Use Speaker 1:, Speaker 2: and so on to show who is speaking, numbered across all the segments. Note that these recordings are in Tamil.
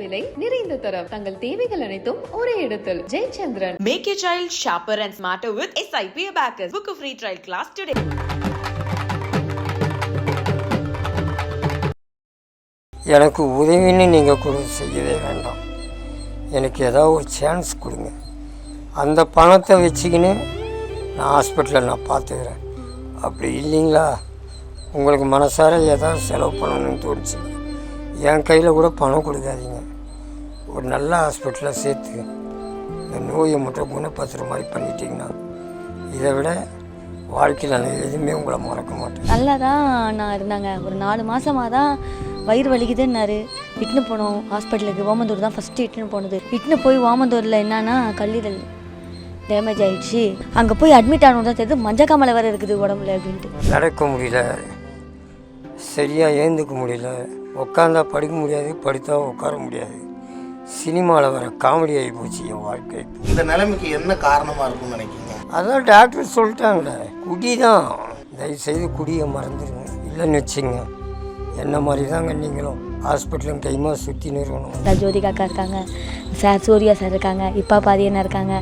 Speaker 1: விலை, நிறைந்த தரம். தங்கள் தேவைகள் அனைத்தும் ஒரே இடத்தில். Jayachandran.
Speaker 2: Make your child sharper and smarter with SIP Abacus. Book a free trial class today.
Speaker 3: எனக்கு உதவின்னு நீங்கள் கூட செய்யவே வேண்டாம். எனக்கு ஏதாவது ஒரு சான்ஸ் கொடுங்க. அந்த பணத்தை வச்சுக்கின்னு நான் ஹாஸ்பிட்டலில் நான் பார்த்துக்கிறேன். அப்படி இல்லைங்களா, உங்களுக்கு மனசார ஏதாவது செலவு பண்ணணும்னு தோணுச்சு, என் கையில் கூட பணம் கொடுக்காதீங்க. ஒரு நல்ல ஹாஸ்பிட்டலில் சேர்த்து இந்த நோயை மட்டும் குணப்படுத்துகிற மாதிரி பண்ணிட்டீங்கன்னா இதை விட வாழ்க்கையில் நான் எதுவுமே உங்களை மறக்க மாட்டேன்.
Speaker 4: நல்லா தான் நான் இருந்தாங்க. ஒரு 4 மாதமாக தான் வயிறு வலிக்குதுன்னாரு. இட்டுன்னு போனோம் ஹாஸ்பிட்டலுக்கு. ஓமந்தூர் தான் ஃபஸ்ட்டு இட்டுன்னு போனது. இட்டுன்னு போய் ஓமந்தூரில் என்னன்னா கல்லீரல் டேமேஜ் ஆகிடுச்சு. அங்கே போய் அட்மிட் ஆகணும் தான் தெரியுது மஞ்சக்காமலை வேறு இருக்குது உடம்புல அப்படின்ட்டு.
Speaker 3: நடக்க முடியல, சரியாக ஏந்துக்க முடியல, உட்காந்தா படிக்க முடியாது, படுத்தா உட்கார முடியாது. சினிமாவில் வர காமெடி ஆகி போச்சு என் வாழ்க்கை.
Speaker 5: இந்த நிலைமைக்கு என்ன காரணமாக இருக்கும்னு நினைக்கிங்க?
Speaker 3: அதான் டாக்டர் சொல்லிட்டாங்களே, குடி தான். தயவுசெய்து குடியை மறந்துடுங்க. இல்லைன்னு வச்சுங்க, என்ன மாதிரி தாங்க நீங்களும் ஹாஸ்பிட்டலும் கைமா சுற்றி நிறுவனம்.
Speaker 4: ஜோதி காக்கா இருக்காங்க, சார் சூர்யா சார் இருக்காங்க, இப்போ பாதியண்ணா இருக்காங்க,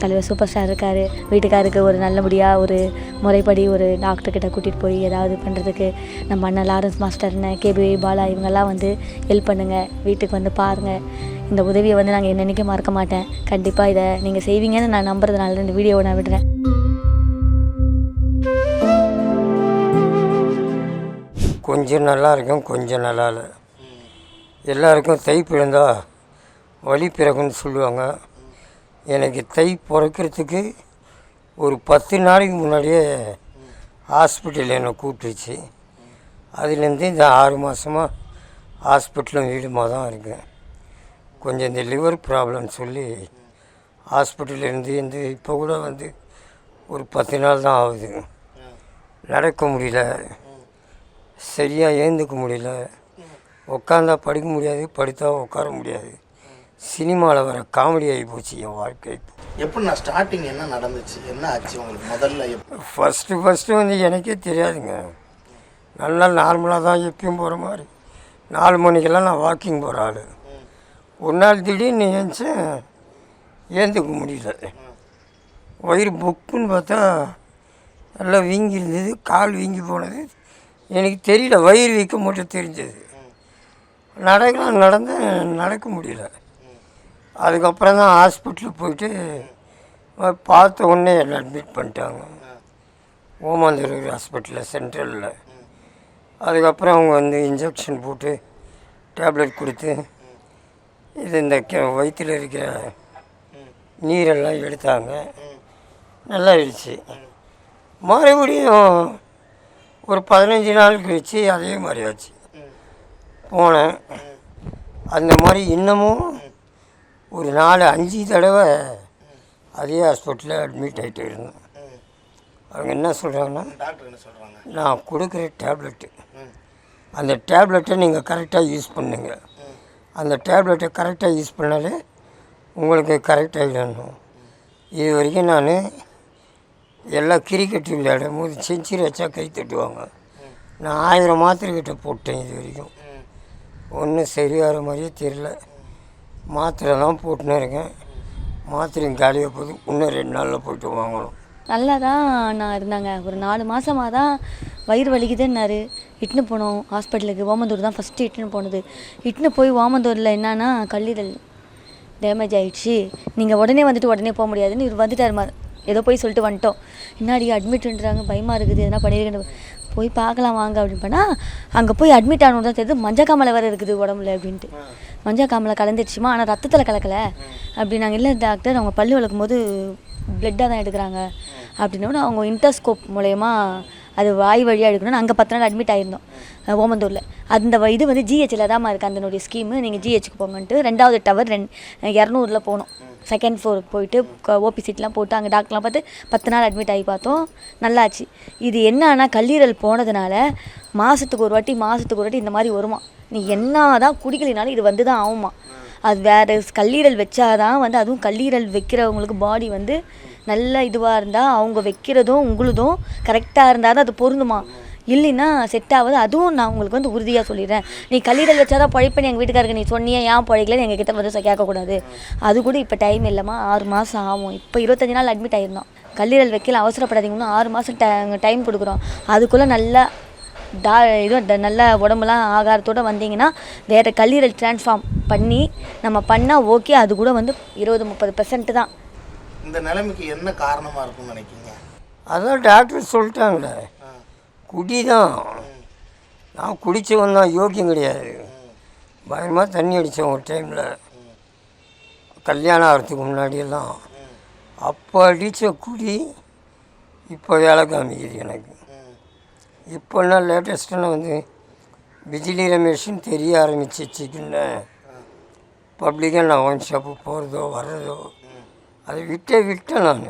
Speaker 4: தலைவர் சூப்பர் ஸ்டார் இருக்கார். வீட்டுக்காருக்கு ஒரு நல்லபடியாக ஒரு முறைப்படி ஒரு டாக்டர்கிட்ட கூட்டிகிட்டு போய் ஏதாவது பண்ணுறதுக்கு நம்ம அண்ணன் லாரன்ஸ் மாஸ்டர்னு கேபி பாலா இவங்கெல்லாம் வந்து ஹெல்ப் பண்ணுங்கள். வீட்டுக்கு வந்து பாருங்கள். இந்த உதவியை வந்து நாங்கள் என்னென்னைக்கும் மறக்க மாட்டேன். கண்டிப்பாக இதை நீங்கள் செய்வீங்கன்னு நான் நம்புறதுனால இந்த வீடியோவை நான் விடுறேன்.
Speaker 3: கொஞ்சம் நல்லா இருக்கும், கொஞ்சம் நல்லா இல்லை. எல்லாருக்கும் தை பிறந்தா வழி பிறகுன்னு சொல்லுவாங்க. எனக்கு தை பிறக்கிறதுக்கு ஒரு 10 நாளைக்கு முன்னாடியே ஹாஸ்பிட்டல் என்னை கூப்பிட்டுச்சு. அதுலேருந்து இந்த 6 மாதமாக ஹாஸ்பிட்டலும் வீடுமா தான் இருக்கேன். கொஞ்சம் இந்த லிவர் ப்ராப்ளம் சொல்லி ஹாஸ்பிட்டல்லேருந்து இப்போ கூட வந்து ஒரு 10 நாள் தான் ஆகுது. நடக்க முடியல, சரியாக ஏந்துக்க முடியல, உட்காந்தா படிக்க முடியாது, படுத்தா உட்கார முடியாது. சினிமாவில் வர காமெடி ஆகி போச்சு என் வாழ்க்கை.
Speaker 5: எப்படி நான் ஸ்டார்டிங் என்ன நடந்துச்சு, என்ன ஆச்சு உங்களுக்கு முதல்ல?
Speaker 3: ஃபஸ்ட்டு வந்து எனக்கே தெரியாதுங்க. நல்லா நார்மலாக தான் எப்பயும் போகிற மாதிரி 4 மணிக்கெல்லாம் நான் வாக்கிங் போகிற ஆள். ஒரு நாள் திடீர்னு ஏந்துக்க முடியல. வயிறு புக்குன்னு பார்த்தா நல்லா வீங்கி இருந்தது, கால் வீங்கி போனது. எனக்கு தெரியல, வயிறு வீக்க மட்டும் தெரிஞ்சது. நடக்க முடியல. அதுக்கப்புறம் தான் ஹாஸ்பிட்டலுக்கு போயிட்டு பார்த்த உடனே என்னை அட்மிட் பண்ணிட்டாங்க ஓமாந்தூர் ஹாஸ்பிட்டலில் சென்ட்ரலில். அதுக்கப்புறம் அவங்க வந்து இன்ஜெக்ஷன் போட்டு டேப்லெட் கொடுத்து இது இந்த வயிற்றில் இருக்கிற நீரெல்லாம் எடுத்தாங்க. நல்லா ஆயிடுச்சு. மறுபடியும் ஒரு 15 நாள் கழிச்சு அதே மாதிரி ஆச்சு. போனேன். அந்த மாதிரி இன்னமும் ஒரு 4-5 தடவை அதே ஹாஸ்பிட்டலில் அட்மிட் ஆகிட்டு இருந்தேன். அவங்க என்ன சொல்கிறாங்கன்னா, நான் கொடுக்குற டேப்லெட்டு, அந்த டேப்லெட்டை நீங்கள் கரெக்டாக யூஸ் பண்ணுங்க. அந்த டேப்லெட்டை கரெக்டாக யூஸ் பண்ணாலே உங்களுக்கு கரெக்டாகிடணும். இது வரைக்கும் நான் எல்லாம் கிரிக்கெட் விளையாடும் போது செஞ்சுரி வச்சா கை தட்டுவாங்க. நான் 1000 மாத்திரை கிட்ட போட்டேன். இது வரைக்கும் ஒன்றும் சரியாகிற மாதிரியே தெரியல. மாத்திரை தான் போட்டுன்னு இருக்கேன். மாத்திரையும் காலியாக போகுது. இன்னும் 2 நாளில் போய்ட்டு வாங்கணும்.
Speaker 4: நல்லா தான் நான் இருந்தாங்க. ஒரு 4 மாதமாக தான் வயிறு வலிக்குதுன்னாரு. இட்டுன்னு போனோம் ஹாஸ்பிட்டலுக்கு. ஓமந்தூர் தான் ஃபஸ்ட்டு இட்டுன்னு போனது. இட்டுன்னு போய் ஓமந்தூரில் என்னன்னா கல்லீரல் டேமேஜ் ஆகிடுச்சு. நீங்கள் உடனே போக முடியாதுன்னு இவர் வந்துட்டார். ஏதோ போய் சொல்லிட்டு வந்துட்டோம். என்னாடி அட்மிட்ன்றாங்க, பயமாக இருக்குது, எதனா பண்ணியிருக்கேன், போய் பார்க்கலாம் வாங்க அப்படின்னு பண்ணால் அங்கே போய் அட்மிட் ஆகணும் தான் தெரியுது மஞ்சக்காமலை வேறு இருக்குது உடம்புல அப்படின்ட்டு. மஞ்சக்காமலை கலந்துடுச்சுமா, ஆனால் ரத்தத்தில் கலக்கலை அப்படின்னாங்க. இல்லை டாக்டர், அவங்க பல்லு வளர்க்கும் போது பிளட்டாக தான் எடுக்கிறாங்க அப்படின்னோட அவங்க இன்டர்ஸ்கோப் மூலயமா அது வாய் வழியாக எடுக்கணும்னு அங்கே 10 நாள் அட்மிட் ஆகிருந்தோம் ஓமந்தூரில். அந்த இது வந்து ஜிஹெச்சில் தான் இருக்குது அதனுடைய ஸ்கீமு. நீங்கள் ஜிஹெச்சுக்கு போங்கன்ட்டு 2வது டவர் 200 போனோம். 2nd ஃப்ளோருக்கு போயிட்டு ஓபி சீட்லாம் போட்டு அங்கே டாக்டர்லாம் பார்த்து 10 நாள் அட்மிட் ஆகி பார்த்தோம். நல்லாச்சு. இது என்னன்னா கல்லீரல் போனதுனால மாதத்துக்கு ஒரு வாட்டி இந்த மாதிரி வருமா. நீ என்ன தான் குடிக்கலினாலும் இது வந்து தான் ஆகுமா. அது வேறு கல்லீரல் வச்சாதான் வந்து, அதுவும் கல்லீரல் வைக்கிறவங்களுக்கு பாடி வந்து நல்ல இதுவாக இருந்தால் அவங்க வைக்கிறதும் உங்களுதும் கரெக்டாக இருந்தால் தான் அது பொருந்துமா. இல்லைன்னா செட் ஆகுது. அதுவும் நான் உங்களுக்கு வந்து உறுதியாக சொல்லிடுறேன். நீ கல்லீரல் வச்சா தான் பழைப்பேன்னு எங்கள் வீட்டுக்காருக்கு நீ சொன்னியே, ஏன் பழைக்கலன்னு எங்கள் கிட்ட வந்து கேட்கக்கூடாது. அது கூட இப்போ டைம் இல்லைம்மா, 6 மாதம் ஆகும். இப்போ 25 நாள் அட்மிட் ஆகிருந்தோம். கல்லீரல் வைக்கல, அவசரப்படாதீங்க, இன்னும் 6 மாதம் டைம் கொடுக்குறோம். அதுக்குள்ளே நல்லா நல்ல உடம்புலாம் ஆகாரத்தோடு வந்தீங்கன்னா வேறு கல்லீரல் ட்ரான்ஸ்ஃபார்ம் பண்ணி நம்ம பண்ணால் ஓகே. அது கூட வந்து 20-30% தான்.
Speaker 5: இந்த நிலைமைக்கு என்ன காரணமாக இருக்கும்னு நினைக்கிங்க?
Speaker 3: அதான் டாக்டர் சொல்லிட்டாங்களே, குடி தான். நான் குடித்தவன் தான், யோக்கியம் கிடையாது. பயமாக தண்ணி அடித்தேன் ஒரு டைமில், கல்யாணம் ஆகிறதுக்கு முன்னாடியெல்லாம். அப்போ அடித்த குடி இப்போ வேலை காமிக்குது எனக்கு. இப்போன்னா லேட்டஸ்ட்டாக வந்து பிஜிலி ரமேஷன் தெரிய ஆரம்பிச்சிச்சுக்குன்னு பப்ளிக்காக நான் ஒயின் ஷாப்பு போகிறதோ வர்றதோ அதை விட்டேன் நான்.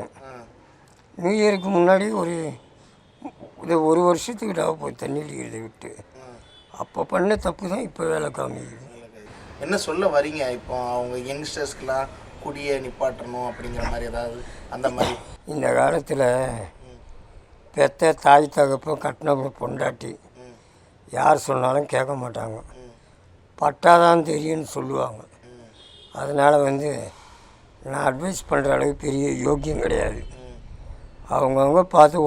Speaker 3: நியூ இயருக்கு முன்னாடி ஒரு வருஷத்துக்கிட்ட போய் தண்ணி அடிக்கிறதை விட்டு. அப்போ பண்ண தப்பு தான் இப்போ வேலை காமிக்குது.
Speaker 5: என்ன சொல்ல வரீங்க இப்போ அவங்க யங்ஸ்டர்ஸ்க்கெலாம் குடியை நிப்பாட்டணும் அப்படிங்கிற மாதிரி ஏதாவது அந்த மாதிரி?
Speaker 3: இந்த காலத்தில் பெத்த தாய் தகப்ப கட்டின பொண்டாட்டி யார் சொன்னாலும் கேட்க மாட்டாங்க, பட்டாதான் தெரியும்னு சொல்லுவாங்க. அதனால் வந்து நான் அட்வைஸ் பண்ணுற அளவுக்கு பெரிய யோக்கியம் கிடையாது. அவங்கவுங்க பார்த்து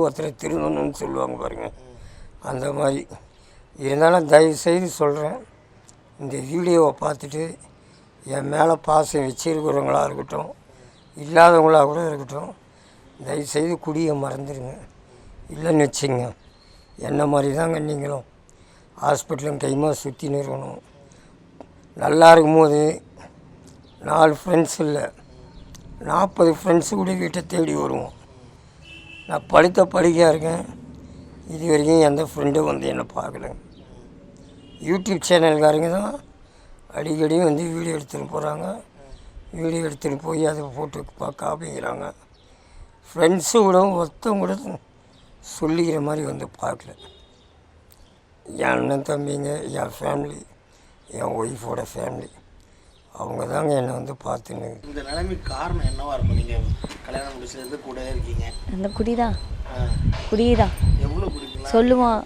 Speaker 3: ஒருத்தரை திருந்தணும்னு சொல்லுவாங்க பாருங்கள், அந்த மாதிரி. இருந்தாலும் தயவுசெய்து சொல்கிறேன், இந்த வீடியோவை பார்த்துட்டு என் மேலே பாசம் வச்சிருக்கிறவங்களாக இருக்கட்டும், இல்லாதவங்களாக கூட இருக்கட்டும், தயவுசெய்து குடியை மறந்துடுங்க. இல்லைன்னு வச்சுங்க, என்ன மாதிரி தாங்க நீங்களும் ஹாஸ்பிட்டலும் கைமாக சுற்றி நிறுவணும். நல்லா இருக்கும்போது 4 ஃப்ரெண்ட்ஸ் இல்லை 40 ஃப்ரெண்ட்ஸு கூட வீட்டை தேடி வருவோம். நான் படிக்கையாக இருக்கேன், இது வரைக்கும் எந்த ஃப்ரெண்டும் வந்து என்னை பார்க்கல. யூடியூப் சேனல்காரங்க தான் அடிக்கடி வந்து வீடியோ எடுத்துகிட்டு போகிறாங்க, வீடியோ எடுத்துகிட்டு போய் அதை போட்டு காப்பிக்கிறாங்க. ஃப்ரெண்ட்ஸு கூட ஒருத்தவங்க கூட சொல்லிக்கிற மாதிரி வந்து பார்க்கல. என் அண்ணன் தம்பிங்க, என் ஃபேமிலி, என் ஒய்ஃபோட ஃபேமிலி, அவங்க தாங்க என்னை வந்து பார்த்துன்னு.
Speaker 5: இந்த நிலைமைக்கு காரணம் என்னவா இருக்கும்? நீங்கள் கல்யாணம் முடிச்சதுலேருந்து கூட இருக்கீங்க.
Speaker 4: அந்த குடி தான்.
Speaker 5: எவ்வளோ குடிக்கலாம்
Speaker 4: சொல்லுவான்,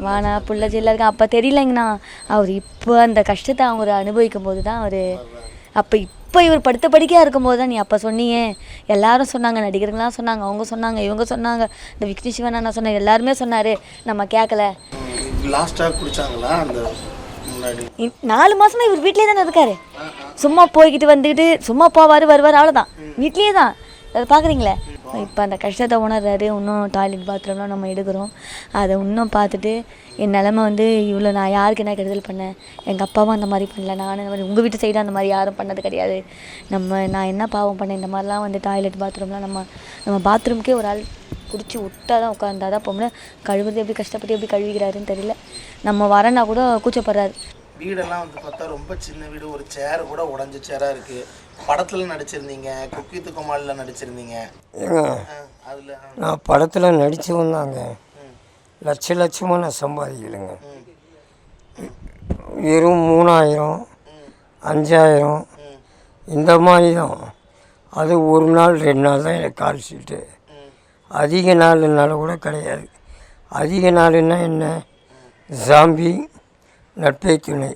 Speaker 4: வானா புள்ள ஜெயில இருக்கா. அப்போ தெரியலைங்கண்ணா, அவர் இப்போ அந்த கஷ்டத்தை அவங்க அனுபவிக்கும் போது தான் அவர். இப்போ இவர் படுத்த படிக்கையாக இருக்கும்போது தான் நீ அப்போ சொன்னீங்க. எல்லாரும் சொன்னாங்க, நடிகர்கள்லாம் சொன்னாங்க, அவங்க சொன்னாங்க, இவங்க சொன்னாங்க, இந்த விக்னேஷ் சிவன் நான் சொன்னேன், எல்லாருமே சொன்னார், நம்ம கேட்கல.
Speaker 5: லாஸ்ட்டாக குடித்தாங்களா? அந்த முன்னாடி
Speaker 4: 4 மாதமாக இவர் வீட்லேயே தானே இருக்கார். சும்மா போய்கிட்டு வந்துக்கிட்டு சும்மா வருவார், அவ்வளோதான், வீட்லேயே தான். அதை பார்க்குறீங்களே. இப்போ அந்த கஷ்டத்தை உணர்றாரு. இன்னும் டாய்லெட் பாத்ரூம்லாம் நம்ம எடுக்கிறோம். அதை இன்னும் பார்த்துட்டு என் நிலமை வந்து இவ்வளோ, நான் யாருக்கு என்ன கெடுதல் பண்ணேன்? எங்கள் அப்பாவும் அந்த மாதிரி பண்ணல, நானும் இந்த மாதிரி, உங்கள் வீட்டு சைடு அந்த மாதிரி யாரும் பண்ணது கிடையாது. நான் என்ன பாவம் பண்ணேன்? இந்த மாதிரிலாம் வந்து டாய்லெட் பாத்ரூம்லாம் நம்ம பாத்ரூம்க்கே ஒரு ஆள் பிடிச்சி விட்டா தான் உட்காந்தா தான் போகல. கழுவுறது எப்படி கஷ்டப்பட்டு எப்படி கழுவிக்கிறாருன்னு தெரியல. நம்ம வரனா கூட கூச்சப்படுறாரு.
Speaker 5: வீடெல்லாம் வந்து பார்த்தா ரொம்ப சின்ன வீடு, ஒரு சேர் கூட உடஞ்ச சேராக இருக்குது. படத்தில் நடிச்சிருந்தீங்க, குக் வித் கோமாளியில் நடிச்சிருந்தீங்க. அதில்
Speaker 3: நான் படத்தில் நடித்து வந்தாங்க, லட்சமாக நான் சம்பாதிக்கலைங்க. வெறும் 3000 5000 இந்த மாதிரி தான். அது ஒரு நாள் 2 நாள் தான் எனக்கு கால் ஷீட்டு. அதிக நாள்னால கூட கிடையாது. அதிக நாள்னா என்ன? ஜாம்பி, நட்பை துணை,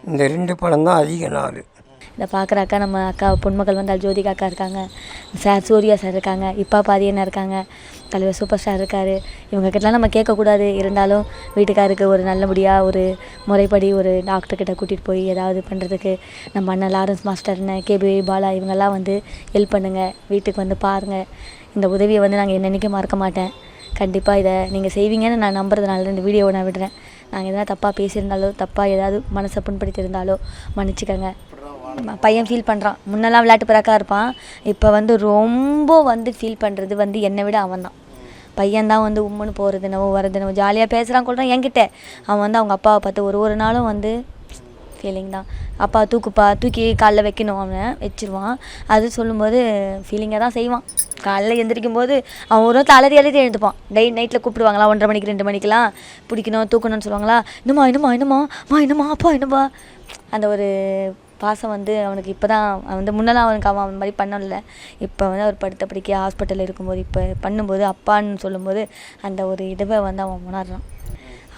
Speaker 3: இந்த 2 படம் தான் அதிக நாள்.
Speaker 4: இதை பார்க்குற அக்கா, நம்ம அக்கா பொன்மகள் வந்தால் ஜோதிகா அக்கா இருக்காங்க, சார் சூர்யா சார் இருக்காங்க, இப்போ பாதியண்ணா இருக்காங்க, தலைவர் சூப்பர் ஸ்டார் இருக்கார். இவங்கக்கிட்டலாம் நம்ம கேட்கக்கூடாது. இருந்தாலும் வீட்டுக்காருக்கு ஒரு நல்லபடியாக ஒரு முறைப்படி ஒரு டாக்டர்கிட்ட கூட்டிகிட்டு போய் ஏதாவது பண்ணுறதுக்கு நம்ம அண்ணன் லாரன்ஸ் மாஸ்டர்னு, கேபி பாலா, இவங்கெல்லாம் வந்து ஹெல்ப் பண்ணுங்கள், வீட்டுக்கு வந்து பாருங்கள். இந்த உதவியை வந்து நாங்கள் என்னென்னைக்கும் மறக்க மாட்டேன். கண்டிப்பாக இதை நீங்கள் செய்வீங்கன்னு நான் நம்புறதுனால இந்த வீடியோவை நான் விடுறேன். நாங்கள் எதனா தப்பாக பேசியிருந்தாலோ, தப்பாக ஏதாவது மனசை புண்படுத்தியிருந்தாலோ மன்னிச்சிக்கோங்க. பையன் ஃபீல் பண்ணுறான். முன்னெல்லாம் விளையாட்டு பிறக்காக இருப்பான், இப்போ வந்து ரொம்ப வந்து ஃபீல் பண்ணுறது வந்து என்னை விட அவன் தான். பையன்தான் வந்து உம்முன்னு போகிறது என்னவோ வரது என்னவோ ஜாலியாக பேசுகிறான் கொள்கிறான் என்கிட்ட. அவன் வந்து அவங்க அப்பாவை பார்த்து ஒரு நாளும் வந்து ஃபீலிங் தான். அப்பா தூக்கி காலில் வைக்கணும், அவனை வச்சிருவான். அது சொல்லும்போது ஃபீலிங்காக தான் செய்வான். காலையில் எந்திரிக்கும் போது அவன் ஒரு அலறி எழுந்துப்பான். நைட்டில் கூப்பிடுவாங்களா 1:30 மணிக்கு 2 மணிக்கெலாம் பிடிக்கணும் தூக்கணும்னு சொல்லுவாங்களா, இன்னுமா அப்பா என்னப்பா. அந்த ஒரு பாசம் வந்து அவனுக்கு இப்போ தான் வந்து முன்னெல்லாம் அவனுக்கு அவன் அந்த மாதிரி பண்ணல. இப்போ வந்து அவர் படுத்த படிக்க ஹாஸ்பிட்டலில் இருக்கும்போது இப்போ பண்ணும்போது அப்பான்னு சொல்லும்போது அந்த ஒரு இதுவை வந்து அவன் உணர்றான்.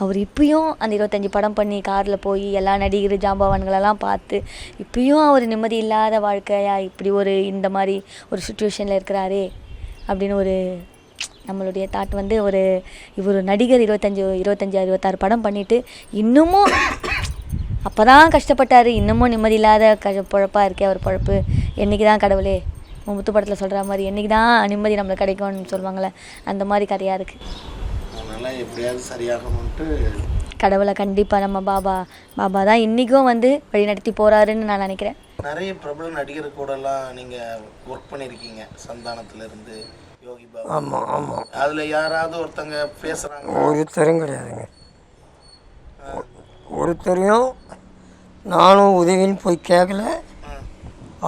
Speaker 4: அவர் இப்பயும் அந்த 25 படம் பண்ணி காரில் போய் எல்லா நடிகர் ஜாம்பவான்களெல்லாம் பார்த்து இப்பயும் அவர் நிம்மதி இல்லாத வாழ்க்கையா இப்படி ஒரு இந்த மாதிரி ஒரு சுச்சுவேஷனில் இருக்கிறாரே அப்படின்னு ஒரு நம்மளுடைய தாட் வந்து இவர் நடிகர் 25 26 படம் பண்ணிவிட்டு இன்னமும் அப்போ தான் கஷ்டப்பட்டார், இன்னமும் நிம்மதி இல்லாத பொழப்பாக இருக்கே அவர் பொழப்பு. என்றைக்கு தான் கடவுளே முத்து படத்தில் சொல்கிற மாதிரி என்றைக்கு தான் நிம்மதி நம்மளுக்கு கிடைக்கும்னு சொல்லுவாங்களே அந்த மாதிரி கதையாக இருக்குது.
Speaker 5: அதனால் எப்படியாவது சரியாகணும்ட்டு
Speaker 4: கடவுளை கண்டிப்பாக நம்ம பாபா தான் இன்றைக்கும் வந்து வழி நடத்தி போகிறாருன்னு நான் நினைக்கிறேன்.
Speaker 5: நிறைய பிரபல நடிகர் கூடலாம் நீங்கள் ஒர்க் பண்ணியிருக்கீங்க, சந்தானத்துலேருந்து யோகி பாபா.
Speaker 3: ஆமாம் ஆமாம்.
Speaker 5: அதில் யாராவது ஒருத்தங்க பேசுகிறாங்க?
Speaker 3: ஒருத்தரும் கிடையாதுங்க. ஒருத்தரையும் நானும் உதவின்னு போய் கேட்கல.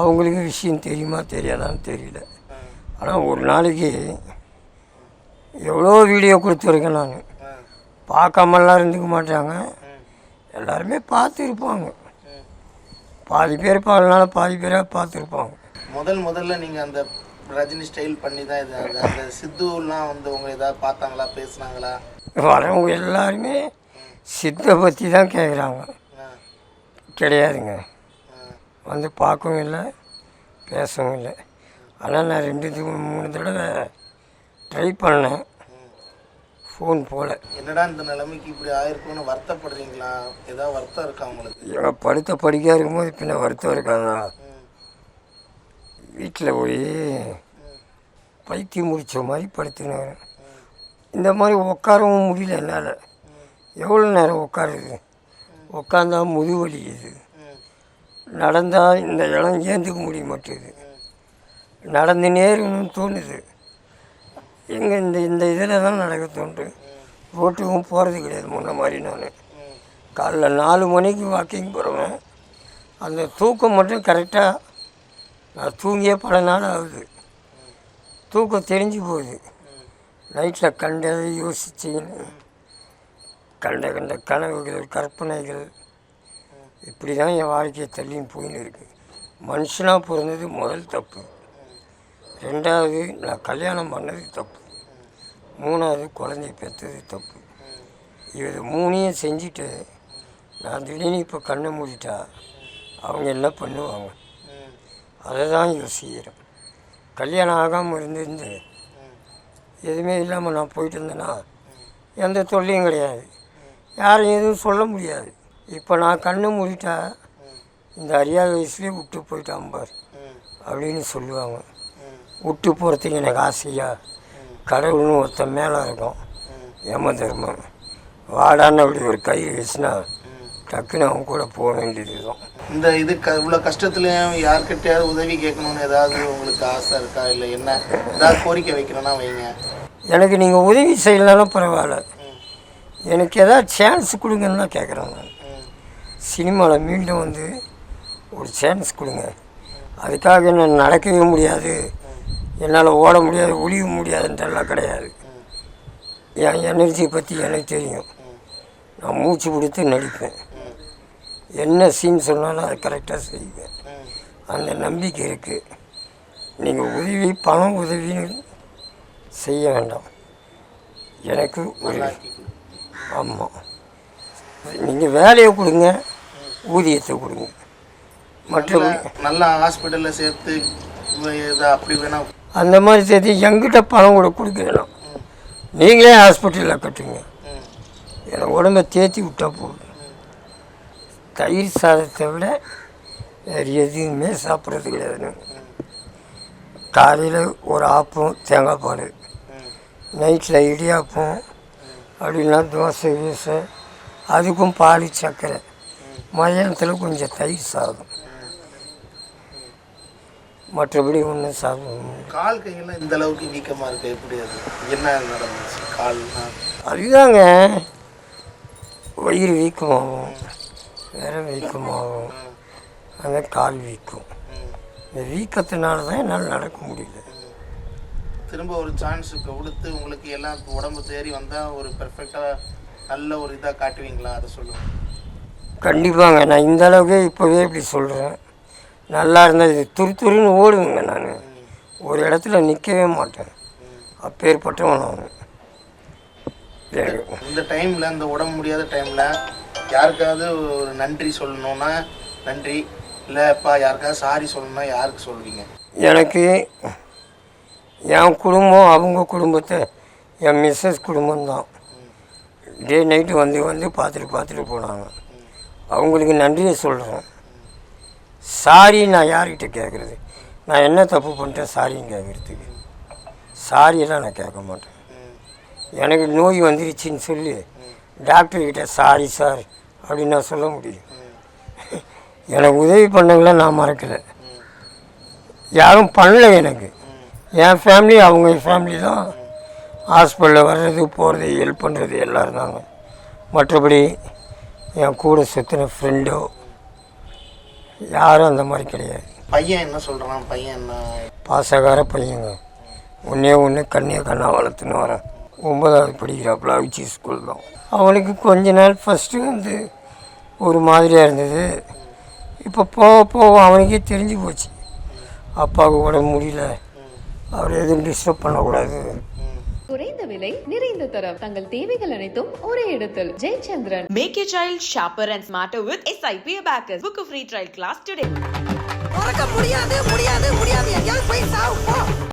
Speaker 3: அவங்களுக்கு விஷயம் தெரியுமா தெரியாதான்னு தெரியல. ஆனால் ஒரு நாளைக்கு எவ்வளோ வீடியோ கொடுத்துருக்கேன் நான். பார்க்காமலாம் இருந்துக்க மாட்டாங்க, எல்லாருமே பார்த்துருப்பாங்க. பாதி பேர் பார்க்கலனால பாதி பேராக பார்த்துருப்பாங்க.
Speaker 5: முதல்ல நீங்கள் அந்த ரஜினி ஸ்டைல் பண்ணி தான் இது அந்த சித்துலாம் வந்து உங்களை ஏதாவது பார்த்தாங்களா, பேசுனாங்களா?
Speaker 3: வரவங்க எல்லாருமே சித்தை பற்றி தான் கேட்குறாங்க. கிடையாதுங்க, வந்து பார்க்கவும் இல்லை பேசவும் இல்லை. ஆனால் நான் 2-3 தடவை ட்ரை பண்ணேன், ஃபோன் போல்.
Speaker 5: என்னடா இந்த நிலைமைக்கு இப்படி ஆயிருக்கும்னு வருத்தப்படுறீங்களா? ஏதாவது வருத்தம் இருக்கா உங்களுக்கு?
Speaker 3: எங்கள் படுத்த படிக்காக இருக்கும்போது பின்ன வருத்தம் இருக்காங்க. வீட்டில் போய் பைத்தியம் முடித்த மாதிரி படுத்துனேன். இந்த மாதிரி உட்காரவும் முடியல என்னால். எவ்வளோ நேரம் உட்காருது? உட்காந்தா முதுகு வலிக்குது, நடந்தால் இந்த இடம் ஏந்துக்க முடிய மாட்டேங்குது, நடந்து நேருன்னு தோணுது. எங்கே இந்த இதில் தான் நடக்க தோன்று. ரோட்டுக்கும் போகிறது கிடையாது முன்ன மாதிரி. நான் காலைல 4 மணிக்கு வாக்கிங் போகிறவன். அந்த தூக்கம் மட்டும் கரெக்டாக நான் தூங்கியே பல நாள் ஆகுது. தூக்கம் தெரிஞ்சு போகுது. நைட்டில் கண்டதை யோசிச்சின்னு கண்ட கனவுகள் கற்பனைகள் இப்படி தான் என் வாழ்க்கையை தள்ளின்னு போயின்னு இருக்குது. மனுஷனாக பிறந்தது முதல் தப்பு. 2வது நான் கல்யாணம் பண்ணது தப்பு. 3வது குழந்தை பெற்றது தப்பு. இது 3ஐயும் செஞ்சுட்டு நான் திடீர்னு இப்போ கண்ணை மூடிட்டா அவங்க என்ன பண்ணுவாங்க? அதை தான் யோசிக்கிறேன். கல்யாணம் ஆகாமல் இருந்து எதுவுமே இல்லாமல் நான் போயிட்டு இருந்தேன்னா எந்த தொல்லையும் கிடையாது, யாரும் எதுவும் சொல்ல முடியாது. இப்போ நான் கண்ணை மூடிட்டா இந்த அறியாத வயசுலேயே விட்டு போயிட்டான் பார் அப்படின்னு சொல்லுவாங்க. விட்டு போகிறதுக்கு எனக்கு ஆசையா? கடவுள்னு ஒருத்தன் மேலே இருக்கும், யம தர்மம். வாடான்னு அப்படி ஒரு கை வச்சுனா டக்குன்னு அவங்க கூட போக வேண்டியது இருக்கும்.
Speaker 5: இந்த இது இவ்வளோ கஷ்டத்துலையும் யார்கிட்டயாவது உதவி கேட்கணுன்னு ஏதாவது உங்களுக்கு ஆசை இருக்கா? இல்லை என்ன ஏதாவது கோரிக்கை வைக்கணும்னா வைங்க.
Speaker 3: எனக்கு நீங்கள் உதவி செய்யலனாலும் பரவாயில்ல, எனக்கு ஏதாவது சான்ஸ் கொடுங்கன்னு தான் கேட்குறேன் நான். சினிமாவில் மீண்டும் வந்து ஒரு சான்ஸ் கொடுங்க. அதுக்காக நான் நடக்கவே முடியாது, என்னால் ஓட முடியாது, ஒழிய முடியாதுன்றெல்லாம் கிடையாது. என் எனர்ஜியை பற்றி எனக்கு தெரியும். நான் மூச்சு கொடுத்து நடிப்பேன். என்ன சீன் சொன்னாலும் அதை கரெக்டாக செய்வேன். அந்த நம்பிக்கை இருக்குது. நீங்கள் உதவி பணம் உதவின்னு செய்ய வேண்டாம். எனக்கு ஒரு ஆமாம், நீங்கள் வேலையை கொடுங்க, ஊதியத்தை கொடுங்க. மற்றபடி
Speaker 5: நல்ல ஹாஸ்பிட்டலில் சேர்த்து அப்படி வேணா
Speaker 3: அந்த மாதிரி சேர்த்து எங்கிட்ட பணம் கூட கொடுக்க வேணாம். நீங்களே ஹாஸ்பிட்டலில் கட்டுங்க, எனக்கு உடம்பை தேற்றி விட்டா போதும். தயிர் சாதத்தை விட வேறு எதுவுமே சாப்பிட்றது கிடையாது. காலையில் ஒரு ஆப்பம் தேங்காய் பால், நைட்டில் இடியாப்பம், அப்படின்னா தோசை வீசை, அதுக்கும் பால் சர்க்கரை, மதியானத்தில் கொஞ்சம் தயிர் சாதம், மற்றபடி ஒன்றும் சாப்பிடும்.
Speaker 5: கால் கையெல்லாம் இந்த அளவுக்கு வீக்கமாக இருக்குது, எப்படி அது என்ன நடந்துச்சு? கால்
Speaker 3: அதுதாங்க, வயிறு வீக்கமாகும், வேறு வீக்கமாகும், அந்த கால் வீக்கம். இந்த வீக்கத்தினால தான் என்னால் நடக்க முடியல.
Speaker 5: திரும்ப ஒரு சான்ஸ் கொடுத்து உங்களுக்கு எல்லாம் உடம்பு தேறி வந்தால் ஒரு பெர்ஃபெக்டாக நல்ல ஒரு இதாக காட்டுவீங்களா? அதை சொல்லுங்கள்.
Speaker 3: கண்டிப்பாங்க. நான் இந்த அளவுக்கு இப்போவே இப்படி சொல்கிறேன். நல்லா இருந்தால் இது துருன்னு ஓடுவேங்க. நான் ஒரு இடத்துல நிற்கவே மாட்டேன். அப்பேற்பட்டவன் நான்.
Speaker 5: இந்த டைமில், இந்த உடம்பு முடியாத டைமில் யாருக்காவது ஒரு நன்றி சொல்லணுன்னா நன்றி, இல்லைப்பா யாருக்காவது சாரி சொல்லணுன்னா யாருக்கு சொல்லுவீங்க?
Speaker 3: எனக்கு என் குடும்பம், அவங்க குடும்பத்தை, என் மிஸ்ஸஸ் குடும்பம்தான் டே நைட்டு வந்து பார்த்துட்டு போனாங்க. அவங்களுக்கு நன்றியை சொல்கிறேன். சாரி நான் யார்கிட்ட கேட்குறது? நான் என்ன தப்பு பண்ணிட்டேன் சாரின்னு கேட்குறதுக்கு? சாரியெல்லாம் நான் கேட்க மாட்டேன். எனக்கு நோய் வந்துருச்சுன்னு சொல்லி டாக்டர்கிட்ட சாரி சார் அப்படின்னு நான் சொல்ல முடியும். எனக்கு உதவி பண்ணவங்கள நான் மறக்கலை. யாரும் பண்ணலை எனக்கு. என் ஃபேமிலி அவங்க ஃபேமிலி தான் ஹாஸ்பிட்டலில் வர்றது போகிறது ஹெல்ப் பண்ணுறது எல்லாம் இருந்தாங்க. மற்றபடி என் கூட சுற்றின ஃப்ரெண்டோ யாரும் அந்த மாதிரி கிடையாது.
Speaker 5: பையன் என்ன சொல்கிறான்? பையன் என்ன?
Speaker 3: பாசகார பையங்க. ஒன்று கண்ணா வளர்த்துன்னு வரேன். 9வது படிக்கிறாப்புல அவிச்சி ஸ்கூல் தான். அவனுக்கு கொஞ்ச நாள் ஃபஸ்ட்டு வந்து ஒரு மாதிரியாக இருந்தது. இப்போ போக அவனுக்கே தெரிஞ்சு போச்சு. அப்பாவுக்கு உடம்பு முடியல, அவர் எதுவும் டிஸ்டர்ப் பண்ணக்கூடாது.
Speaker 1: குறைந்த விலை நிறைந்த தரம் தங்கள் தேவைகள் அனைத்தும் ஒரே இடத்தில். Jayachandran.
Speaker 2: Make your child sharper and smarter with SIP Abacus. Book a free trial class today.
Speaker 6: முடியாது எங்கேயாவது போய் சாவு போ.